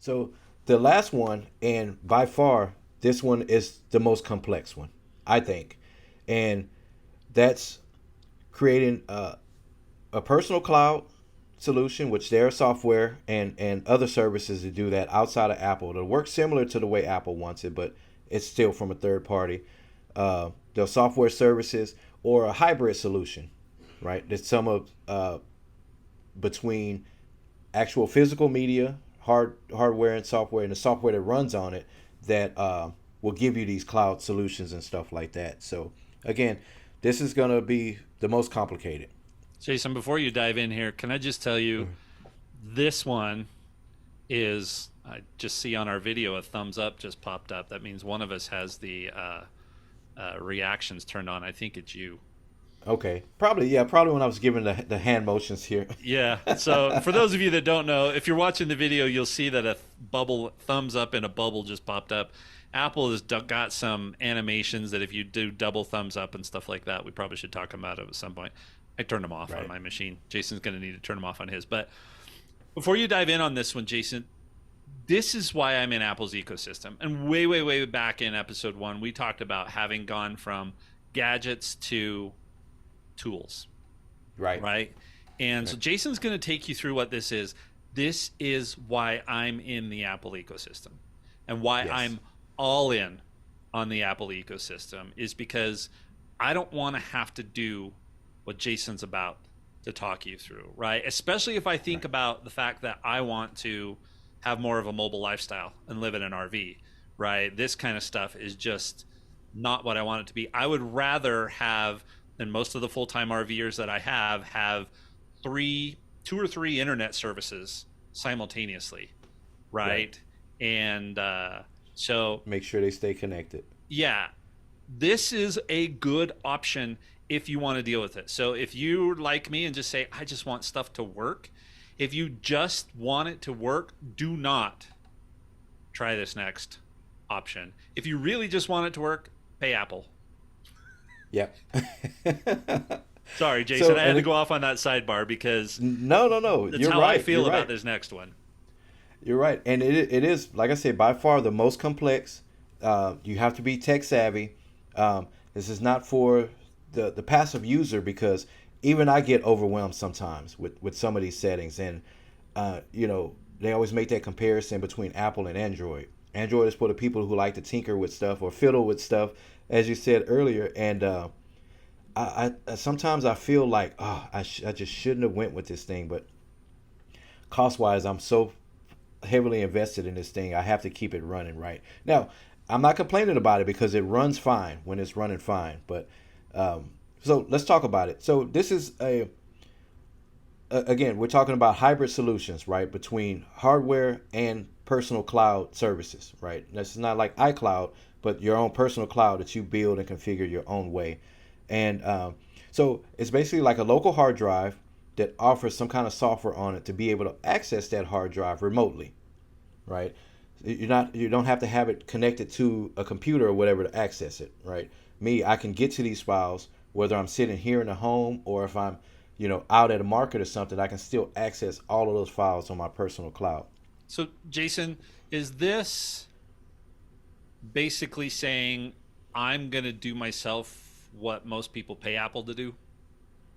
So the last one, and by far, this one is the most complex one, I think, and that's creating a personal cloud solution, which there are software and other services to do that outside of Apple. It'll work similar to the way Apple wants it, but it's still from a third party. The software services or a hybrid solution, right? That's some of between actual physical media, hardware and software, and the software that runs on it that will give you these cloud solutions and stuff like that. So again, this is going to be the most complicated. Jason, before you dive in here, can I just tell you this one is, I just see on our video a thumbs up just popped up. That means one of us has the reactions turned on. I think it's you. Okay, probably yeah, probably when I was giving the hand motions here. Yeah. So for those of you that don't know, if you're watching the video, you'll see that a bubble, thumbs up and a bubble just popped up. Apple has got some animations that if you do double thumbs up and stuff like that, we probably should talk about it at some point. I turned them off on Right. my machine. Jason's going to need to turn them off on his. But before you dive in on this one, Jason, this is why I'm in Apple's ecosystem. And way, way, way back in episode 1, we talked about having gone from gadgets to tools, Right. right? And so Right. Jason's going to take you through what this is. This is why I'm in the Apple ecosystem and why Yes. I'm all in on the Apple ecosystem is because I don't want to have to do what Jason's about to talk you through, right? Especially if I think Right. about the fact that I want to have more of a mobile lifestyle and live in an RV, right? This kind of stuff is just not what I want it to be. I would rather have, and most of the full-time RVers that I have two or three internet services simultaneously, Right. right? And so Make sure they stay connected. yeah, this is a good option if you want to deal with it. So if you like me and just say, I just want stuff to work, if you just want it to work, do not try this next option. If you really just want it to work, pay Apple. Yep. Sorry, Jason, So I had and to go off on that sidebar because no, no, no. that's You're how I right. feel You're about right. this next one. You're right, and it is like I said by far the most complex. You have to be tech savvy. This is not for the passive user because even I get overwhelmed sometimes with some of these settings, and they always make that comparison between Apple and Android. Android is for the people who like to tinker with stuff or fiddle with stuff, as you said earlier, and I sometimes I feel like I just shouldn't have went with this thing, but cost wise I'm so heavily invested in this thing. I have to keep it running right. Now, I'm not complaining about it because it runs fine when it's running fine. But so let's talk about it. So this is again, we're talking about hybrid solutions, right, between hardware and personal cloud services, right? This is not like iCloud, but your own personal cloud that you build and configure your own way. And so it's basically like a local hard drive that offers some kind of software on it to be able to access that hard drive remotely, right? You don't have to have it connected to a computer or whatever to access it, right? Me, I can get to these files whether I'm sitting here in the home or if I'm out at a market or something. I can still access all of those files on my personal cloud. So, Jason, is this basically saying I'm going to do myself what most people pay Apple to do?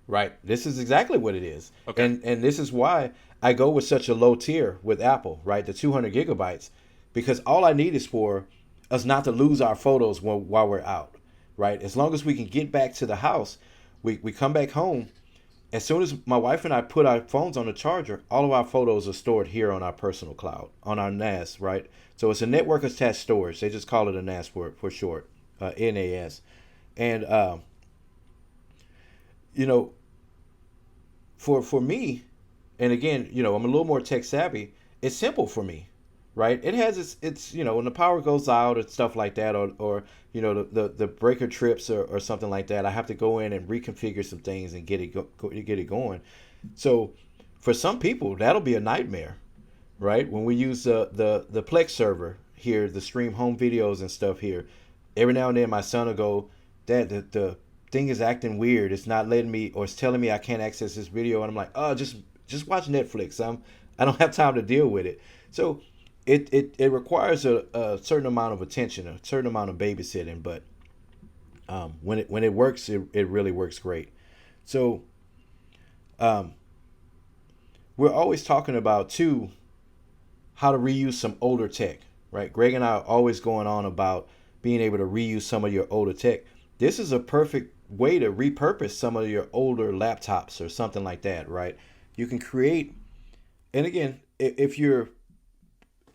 Right. This is exactly what it is. Okay. And this is why I go with such a low tier with Apple, right? The 200 gigabytes, because all I need is for us not to lose our photos while we're out, right? As long as we can get back to the house, we come back home. As soon as my wife and I put our phones on the charger, all of our photos are stored here on our personal cloud, on our NAS, right? So it's a network attached storage. They just call it a NAS for short, NAS. And you know, for me, and again, I'm a little more tech savvy. It's simple for me, right? It has its when the power goes out and stuff like that, or the breaker trips or something like that. I have to go in and reconfigure some things and get it going. So for some people, that'll be a nightmare, right? When we use the Plex server here, the stream home videos and stuff here, every now and then my son will go, Dad, the thing is acting weird. It's not letting me, or it's telling me I can't access this video, and I'm like, oh, just watch Netflix. I don't have time to deal with it. So it requires a certain amount of attention, a certain amount of babysitting, but when it works, it really works great. So um, we're always talking about too how to reuse some older tech, right? Greg and I are always going on about being able to reuse some of your older tech. This is a perfect way to repurpose some of your older laptops or something like that, right? You can create, and again, if you're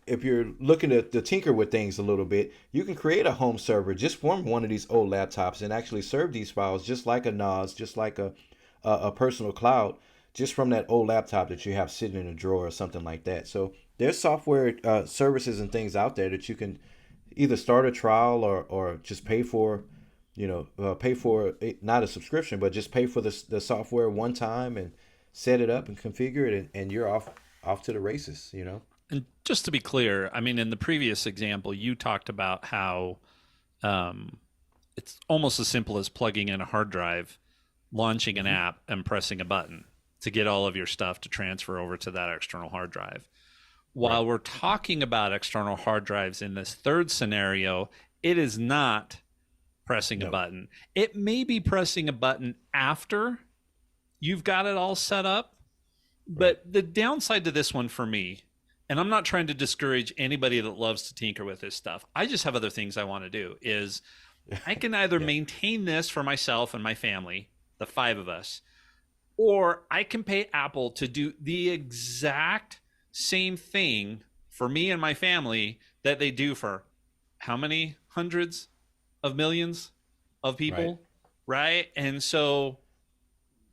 looking to tinker with things a little bit, you can create a home server just from one of these old laptops and actually serve these files just like a NAS, just like a personal cloud, just from that old laptop that you have sitting in a drawer or something like that. So there's software services and things out there that you can either start a trial or just pay for, pay for not a subscription, but just pay for the software one time and set it up and configure it, and you're off to the races. And just to be clear, I mean, in the previous example, you talked about how um, it's almost as simple as plugging in a hard drive, launching an Hmm. app, and pressing a button to get all of your stuff to transfer over to that external hard drive. Right. While we're talking about external hard drives in this third scenario, it is not pressing a No. button. It may be pressing a button after you've got it all set up. Right. But the downside to this one for me, and I'm not trying to discourage anybody that loves to tinker with this stuff. I just have other things I want to do. Is I can either Yeah. maintain this for myself and my family, the five of us, or I can pay Apple to do the exact same thing for me and my family that they do for how many hundreds of millions of Right. people, right? And so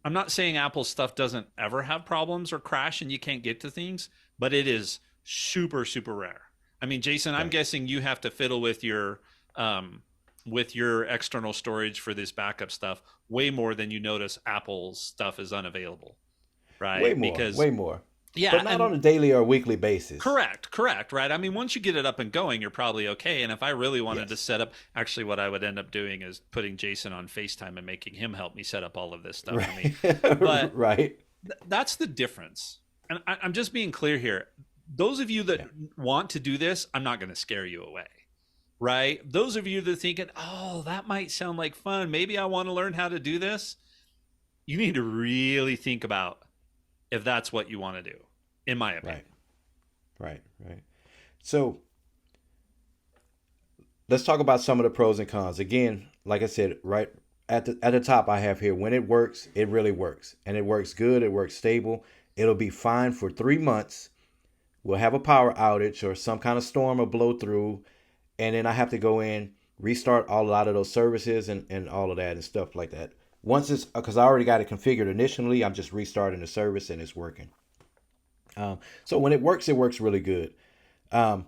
I'm not saying Apple's stuff doesn't ever have problems or crash and you can't get to things, but it is super, super rare. I mean, Jason, I'm Right. guessing you have to fiddle with your external storage for this backup stuff way more than you notice Apple's stuff is unavailable, Way right? more. Because Way more. yeah, But not and on a daily or weekly basis. correct, right? I mean, once you get it up and going, you're probably okay. And if I really wanted to Yes. set up, actually, what I would end up doing is putting Jason on FaceTime and making him help me set up all of this stuff for me. Right. But Right. that's the difference. And I'm just being clear here. Those of you that Yeah. want to do this, I'm not going to scare you away, right? Those of you that are thinking, oh, that might sound like fun. Maybe I want to learn how to do this. You need to really think about if that's what you want to do, in my opinion. Right. Right. Right. So let's talk about some of the pros and cons. Again, like I said, right at the top, I have here when it works, it really works, and it works good. It works stable. It'll be fine for 3 months. We'll have a power outage or some kind of storm or blow through, and then I have to go in, restart a lot of those services and all of that and stuff like that. Once it's because I already got it configured initially, I'm just restarting the service and it's working. So when it works really good. Um,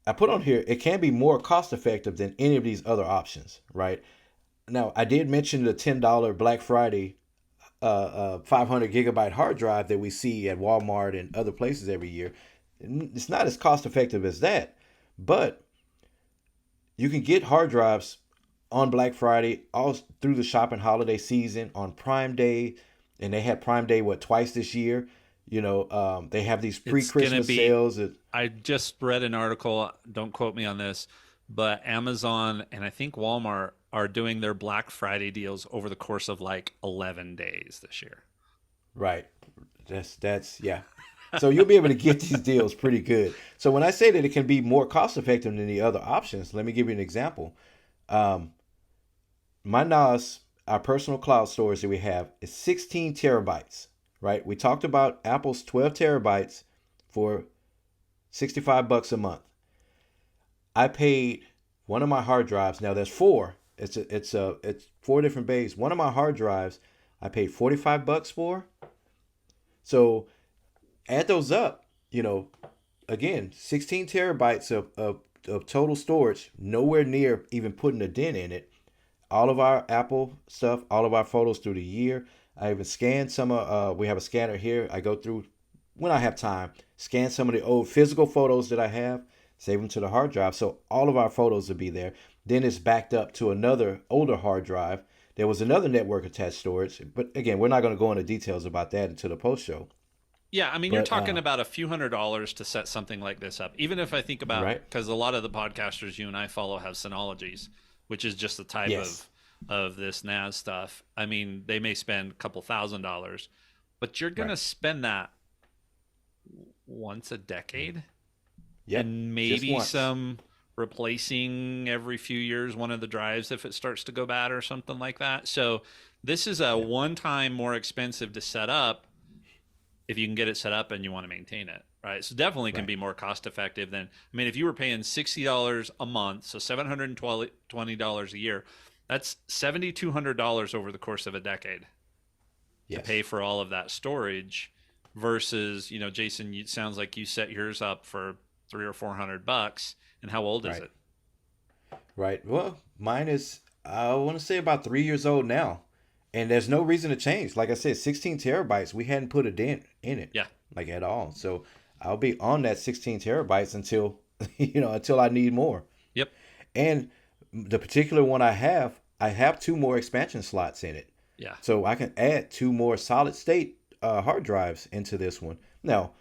I put on here, it can be more cost effective than any of these other options, right? Now, I did mention the $10 Black Friday 500 gigabyte hard drive that we see at Walmart and other places every year. It's not as cost effective as that, but you can get hard drives on Black Friday all through the shopping holiday season on Prime Day, and they had Prime Day twice this year. They have these It's going to pre-Christmas be, sales. I just read an article, don't quote me on this, but Amazon and I think Walmart are doing their Black Friday deals over the course of like 11 days this year. Right. That's yeah. So you'll be able to get these deals pretty good. So when I say that it can be more cost effective than the other options, let me give you an example. Um, my NAS, our personal cloud storage that we have, is 16 terabytes. Right. We talked about Apple's 12 terabytes for $65 a month. I paid one of my hard drives. Now there's four. It's four different bays. One of my hard drives I paid $45 for. So add those up, again, 16 terabytes of total storage, nowhere near even putting a dent in it. All of our Apple stuff, all of our photos through the year. I even scanned we have a scanner here. I go through when I have time, scan some of the old physical photos that I have, save them to the hard drive. So all of our photos will be there. Then it's backed up to another older hard drive. There was another network attached storage, but again, we're not going to go into details about that until the post show. Yeah, I mean, you're But talking about a few $100s to set something like this up. Even if I think about, right, because a lot of the podcasters you and I follow have Synologies, which is just the type yes, of this NAS stuff. I mean, they may spend a couple $1,000s, but you're right, gonna spend that once a decade, yep, and just maybe once. some replacing every few years one of the drives if it starts to go bad or something like that. So this is a Yeah, one time more expensive to set up if you can get it set up and you want to maintain it, right? So definitely can right. be more cost effective than, I mean, if you were paying $60 a month, so $720 a year, that's $7,200 over the course of a decade to pay Yes, for all of that storage versus, Jason, it sounds like you set yours up for 300 or 400 bucks. And how old is right, it? right. Well, mine is, I want to say about 3 years old now. And there's no reason to change. Like I said, 16 terabytes, we hadn't put a dent in it, Yeah. like at all. So I'll be on that 16 terabytes until, until I need more. Yep. And the particular one I have two more expansion slots in it. Yeah. So I can add two more solid state hard drives into this one. Now,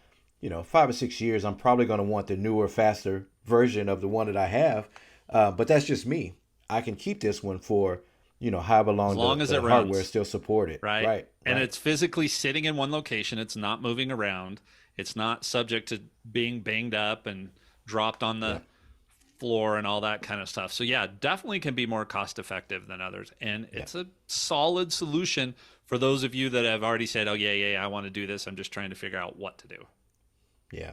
5 or 6 years, I'm probably going to want the newer, faster version of the one that I have. But that's just me. I can keep this one for, however As long long as it the hardware is runs. still supported. Right? Right, And right. it's physically sitting in one location. It's not moving around. It's not subject to being banged up and dropped on Yeah, the floor and all that kind of stuff. So yeah, definitely can be more cost effective than others. And yeah, it's a solid solution for those of you that have already said, "Oh yeah, I want to do this. I'm just trying to figure out what to do." yeah.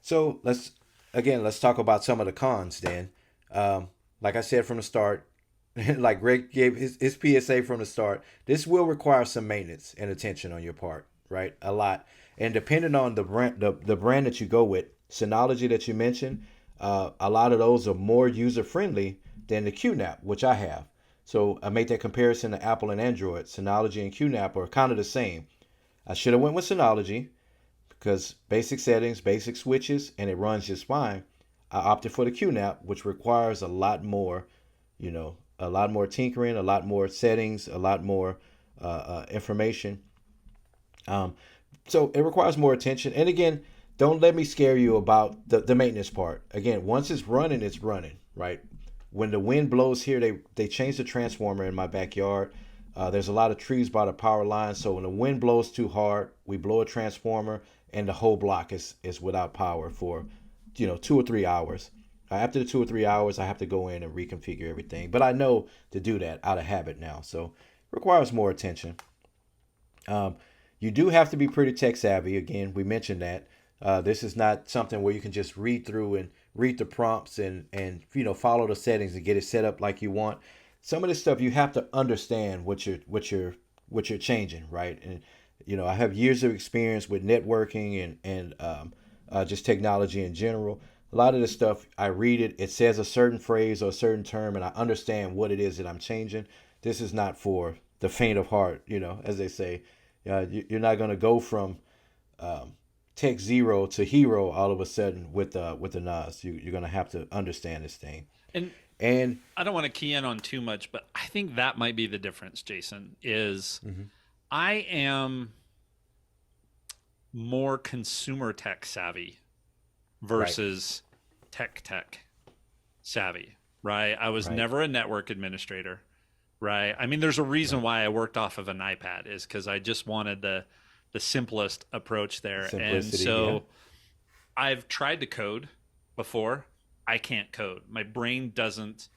So let's talk about some of the cons then. Like I said from the start, like Greg gave his PSA from the start, this will require some maintenance and attention on your part, right? A lot. And depending on the brand that you go with, Synology that you mentioned, a lot of those are more user friendly than the QNAP, which I have. So I make that comparison to Apple and Android. Synology and QNAP are kind of the same. I should have went with Synology because basic settings, basic switches, and it runs just fine. I opted for the QNAP, which requires a lot more, a lot more tinkering, a lot more settings, a lot more information. Um, so it requires more attention. And again, don't let me scare you about the maintenance part. Again, once it's running, right? When the wind blows here, they change the transformer in my backyard. There's a lot of trees by the power line, so when the wind blows too hard, we blow a transformer, and the whole block is without power for 2 or 3 hours. After the 2 or 3 hours, I have to go in and reconfigure everything. But I know to do that out of habit now, so it requires more attention. Um, you do have to be pretty tech savvy. Again, we mentioned that. This is not something where you can just read through and read the prompts and follow the settings and get it set up like you want. Some of this stuff you have to understand what you're changing, right? And I have years of experience with networking and just technology in general. A lot of this stuff I read it. It says a certain phrase or a certain term, and I understand what it is that I'm changing. This is not for the faint of heart, as they say. You're not going to go from um, tech zero to hero all of a sudden with the NAS. You're going to have to understand this thing. And And I don't want to key in on too much, but I think that might be the difference, Jason, is mhm, I am more consumer tech savvy right, versus tech savvy, right? I was right, never a network administrator, right? I mean, there's a reason right. why I worked off of an iPad is because I just wanted the simplest approach there. And Simplicity, yeah, so I've tried to code before. I can't code. My brain doesn't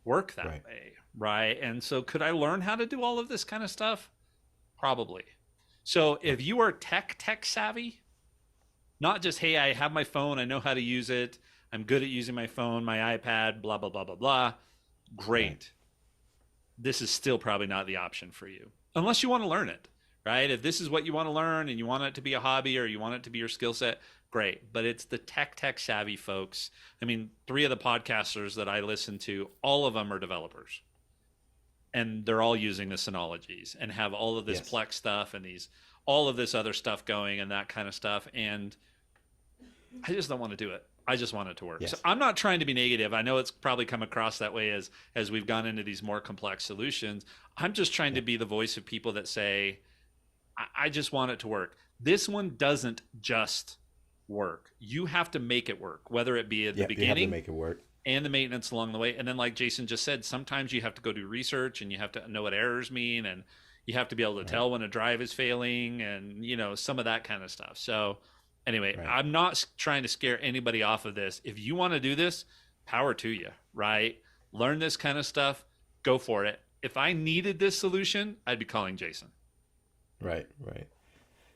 work that right, way, right? And so could I learn how to do all of this kind of stuff? Probably. So if right, you are tech savvy, not just, hey, I have my phone, I know how to use it, I'm good at using my phone, my iPad, blah, blah, blah, blah, blah. right, Great. This is still probably not the option for you unless you want to learn it, right? If this is what you want to learn and you want it to be a hobby or you want it to be your skill set, great. But it's the tech savvy folks. I mean, three of the podcasters that I listen to, all of them are developers and they're all using the Synologies and have all of this yes, Plex stuff and these all of this other stuff going and that kind of stuff. And I just don't want to do it. I just want it to work. So yes, I'm not trying to be negative. I know it's probably come across that way as we've gone into these more complex solutions. I'm just trying yeah, to be the voice of people that say, I just want it to work. This one doesn't just work. You have to make it work, whether it be at the Yep, you have to beginning make it work. and the maintenance along the way. And then, like Jason just said, sometimes you have to go do research and you have to know what errors mean, and you have to be able to Right, tell when a drive is failing, and some of that kind of stuff. So, anyway, right. I'm not trying to scare anybody off of this. If you want to do this, power to you, right? Learn this kind of stuff, go for it. If I needed this solution, I'd be calling Jason. Right, right.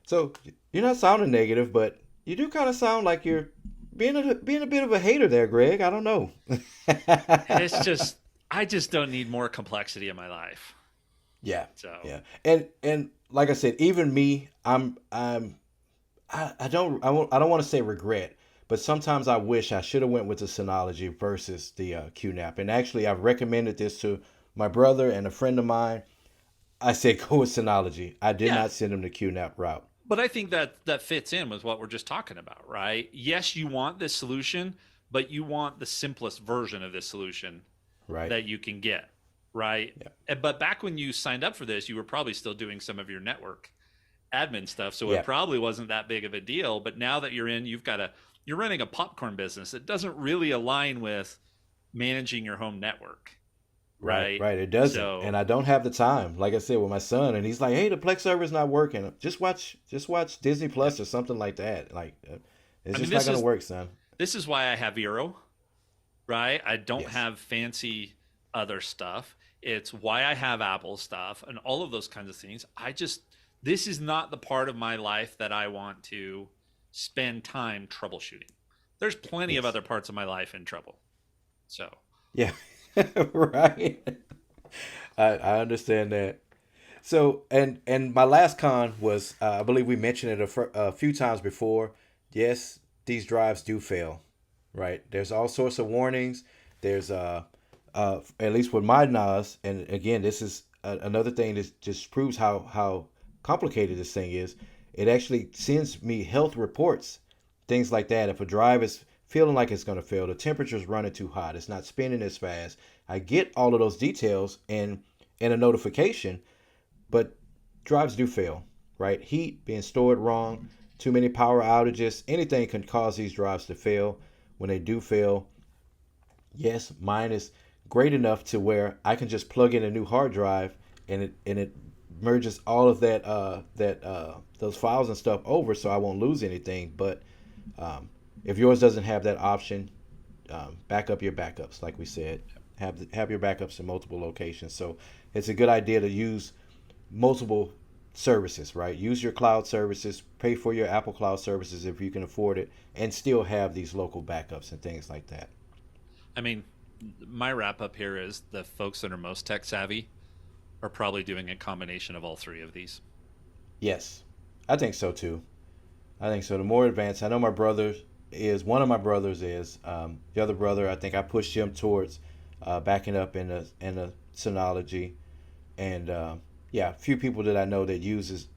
So you're not sounding negative, but you do kind of sound like you're being a bit of a hater there, Greg. I don't know. It's just, I just don't need more complexity in my life. Yeah, So, yeah, and like I said, even me, I don't want to say regret, but sometimes I wish I should have went with the Synology versus the QNAP. And actually, I've recommended this to my brother and a friend of mine. I said go with Synology. I did yeah, not send him the QNAP route. but I think that fits in with what we're just talking about, right? Yes, you want this solution, but you want the simplest version of this solution Right. that you can get, right? Yeah. But back when you signed up for this, you were probably still doing some of your network admin stuff, so it Yeah. probably wasn't that big of a deal. But now that you're in, you're running a popcorn business. It doesn't really align with managing your home network, Right, right? right. It doesn't, and So, I don't have the time. Like I said, with my son, and he's like, "Hey, the Plex server's not working. Just watch Disney yeah. Plus or something like that." Like, it's I mean, just not this gonna is work, son. this is why I have Eero, right? I don't Yes. have fancy other stuff. It's why I have Apple stuff and all of those kinds of things. This is not the part of my life that I want to spend time troubleshooting. There's plenty of Yes. other parts of my life in trouble. So, Yeah. Right. I understand that. So, and my last con was, I believe we mentioned it a few times before. Yes, these drives do fail. Right. There's all sorts of warnings. There's at least with my NAS, and again, this is another thing that just proves how complicated this thing is. It actually sends me health reports, things like that. If a drive is feeling like it's going to fail, the temperature's running too hot, it's not spinning as fast. I get all of those details in a notification, but drives do fail, right? Heat being stored wrong, too many power outages, anything can cause these drives to fail. When they do fail, yes, mine is great enough to where I can just plug in a new hard drive and it merges all of that those files and stuff over, so I won't lose anything. But if yours doesn't have that option, back up your backups, like we said. Have your backups in multiple locations. So it's a good idea to use multiple services, right? Use your cloud services, pay for your Apple Cloud services if you can afford it, and still have these local backups and things like that. I mean, my wrap up here is the folks that are most tech savvy are probably doing a combination of all three of these. Yes, I think so too. I think so. The more advanced, I know my brother is one of my brothers is the other brother. I think I pushed him towards backing up in a Synology, and yeah, a few people that I know that use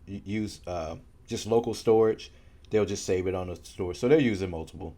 just local storage. They'll just save it on the store, so they're using multiple.